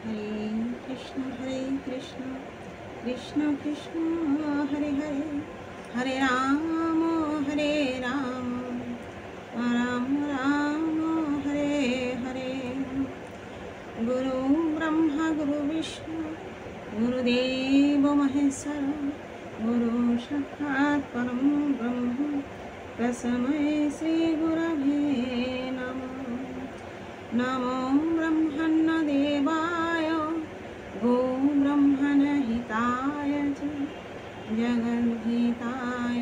हरे कृष्ण कृष्ण कृष्ण हरे हरे हरे राम राम राम हरे हरे। गुरु ब्रह्मा गुरु विष्णु गुरुदेव महेश्वर गुरु साक्षात् परम ब्रह्म तस्मै श्री गुरवे नमः। नमो ब्रह्मण्य देवाय गो ब्रह्मण हिताय च जगद्धिताय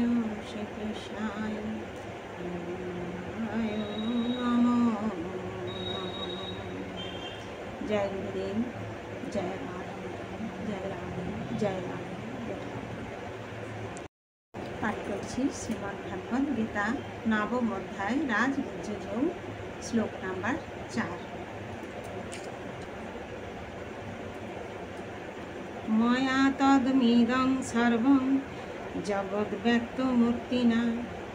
श्रीकृष्णाय नमो जय गुरुदेव जय राम जय राम जय राम। पाठ करছি শ্রীমদ্ ভাগবত গীতা নবম অধ্যায় রাজগুজ্জ যোগ শ্লোক নাম্বার 4। ময়া তদমিদং সর্বং জগদ্ব্যক্তমূর্তিনা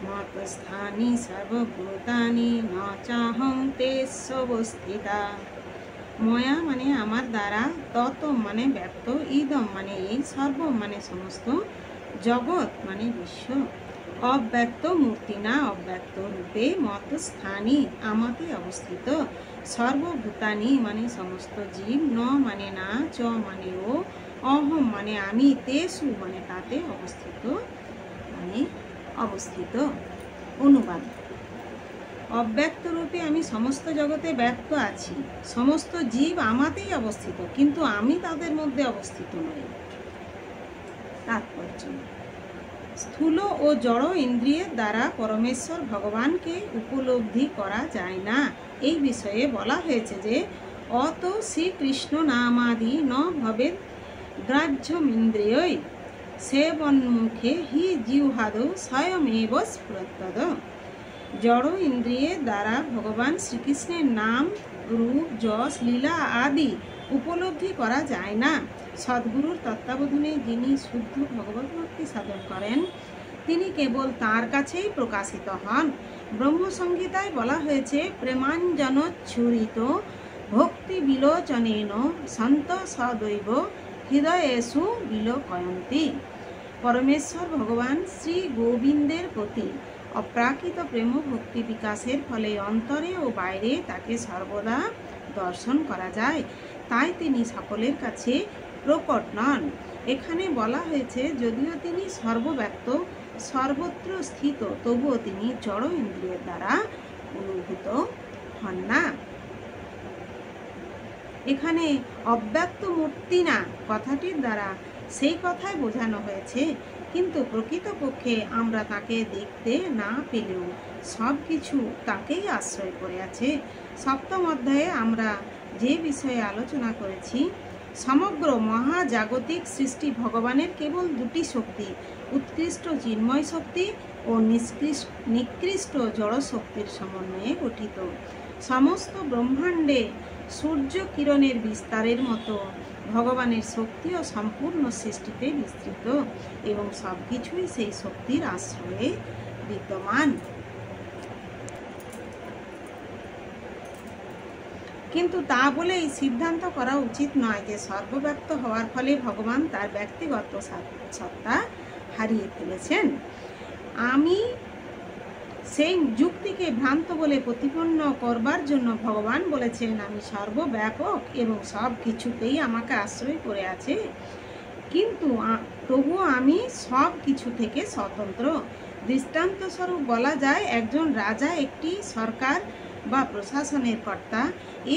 মতস্থানি সর্বভূতানি ন চাহং তেস্যবস্থিতা। ময়া মানে আমার দ্বারা, তত মানে ব্যক্ত, ইদম মানে এই, সর্ব মানে সমস্ত, জগৎ মানে বিশ্ব, অব্যক্ত মূর্তি না অব্যক্ত রূপে, মতস্থানী আমাতে অবস্থিত, সর্বভূতানি মানে সমস্ত জীব, ন মানে না, চ মানে ও, অহম মানে আমি, তেসু মানে তাতে অবস্থিত মানে অবস্থিত। অনুবাদ: অব্যক্ত রূপে আমি সমস্ত জগতে ব্যক্ত আছি, সমস্ত জীব আমাতেই অবস্থিত, কিন্তু আমি তাদের মধ্যে অবস্থিত নই। তাৎপর্য: স্থূল ও জড় ইন্দ্রিয়ের দ্বারা পরমেশ্বর ভগবানকে উপলব্ধি করা যায় না। এই বিষয়ে বলা হয়েছে যে অত শ্রীকৃষ্ণ নামাদি ন ভবেদ গ্রাহ্যমিন্দ্রিয়ৈ সেবন্মুখে হি জিহ্বাদ স্বয়মেব স্ফুরত্তদ। জড় ইন্দ্রিয়ের দ্বারা ভগবান শ্রীকৃষ্ণের নাম, রূপ, যশ, লীলা আদি উপলব্ধি করা যায় না। সদ্গুরুর তত্ত্বাবধানে যিনি শুদ্ধ ভগবত ভক্তি সাধন করেন, তিনি কেবল তাঁর কাছেই প্রকাশিত হন। ব্রহ্মসংহিতায় বলা হয়েছে, প্রেমাঞ্জনচ্ছুরিত ভক্তি বিলোচনেন সন্ত সদৈব হৃদয়েষু বিলোকয়ন্তি। পরমেশ্বর ভগবান শ্রী গোবিন্দের প্রতি অপ্রাকৃত প্রেম ভক্তি বিকাশের ফলে অন্তরে ও বাইরে তাকে সর্বদা দর্শন করা যায়, তাই তিনি সকলের কাছে প্রকট নন। এখানে বলা হয়েছে, যদিও তিনি সর্বব্যাপ্ত, সর্বত্র স্থিত, তবুও তিনি জড় ইন্দ্রিয়ের দ্বারা অনুভূত হন না। এখানে অব্যক্ত মূর্তি না কথাটির দ্বারা সেই কথাই বোঝানো হয়েছে, কিন্তু প্রকৃতপক্ষে আমরা তাকে দেখতে না পেলেও সব কিছু তাকেই আশ্রয় করে আছে। সপ্তম অধ্যায়ে আমরা যে বিষয়ে আলোচনা করেছি, সমগ্র মহাজাগতিক সৃষ্টি ভগবানের কেবল দুটি শক্তি, উৎকৃষ্ট চিন্ময় শক্তি ও নিকৃষ্ট জড় শক্তির সমন্বয়ে গঠিত। সমস্ত ব্রহ্মাণ্ডে সূর্য কিরণের বিস্তারের মতো ভগবানের শক্তিও সম্পূর্ণ সৃষ্টিতে বিস্তৃত এবং সব কিছুই সেই শক্তির আশ্রয়ে বিদ্যমান। কিন্তু তা বলে এই সিদ্ধান্ত করা উচিত নয় যে সর্বব্যাপ্ত হওয়ার ফলে ভগবান তার ব্যক্তিগত সত্তা হারিয়ে ফেলেছেন। আমি সেই যুক্তিকে ভ্রান্ত বলে প্রতিপন্ন করবার জন্য ভগবান বলেছেন, আমি সর্বব্যাপক এবং সব কিছুতেই আমাকে আশ্রয় করে আছে, কিন্তু তবুও আমি সব কিছু থেকে স্বতন্ত্র। দৃষ্টান্তস্বরূপ বলা যায়, একজন রাজা একটি সরকার বা প্রশাসনের কর্তা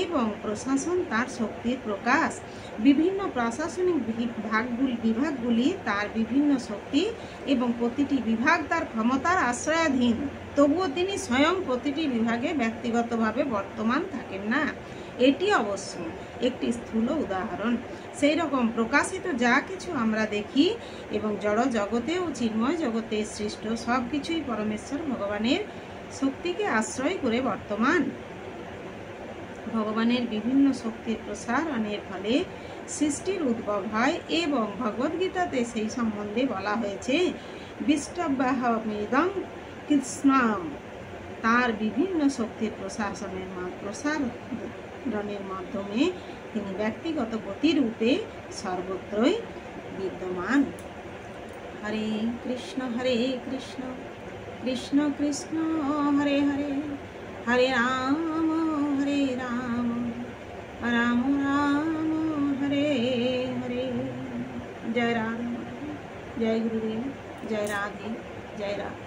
এবং প্রশাসন তার শক্তির প্রকাশ। বিভিন্ন প্রশাসনিক বিভাগগুলি তার বিভিন্ন শক্তি এবং প্রতিটি বিভাগ তার ক্ষমতার আশ্রয়াধীন, তবুও তিনি স্বয়ং প্রতিটি বিভাগে ব্যক্তিগতভাবে বর্তমান থাকেন না। এটি অবশ্য একটি স্থূল উদাহরণ। সেই রকম প্রকাশিত যা কিছু আমরা দেখি এবং জড় জগতে ও চিন্ময় জগতে সৃষ্ট সব কিছুই পরমেশ্বর ভগবানের শক্তিকে আশ্রয় করে বর্তমান। ভগবানের বিভিন্ন শক্তির প্রসারণের ফলে সৃষ্টির উদ্ভব হয় এবং ভগবদ্গীতাতে সেই সম্বন্ধে বলা হয়েছে, বিষ্টব্যাহমিদং কৃষ্ণম। তার বিভিন্ন শক্তির প্রসারণের মাধ্যমে তিনি ব্যক্তিগত গতিরূপে সর্বত্রই বিদ্যমান। হরে কৃষ্ণ কৃষ্ণ কৃষ্ণ হরে হরে, হরে রাম রাম রাম হরে হরে। জয় রাধে, জয় গুরুদেव, जय राधे, जय राधे।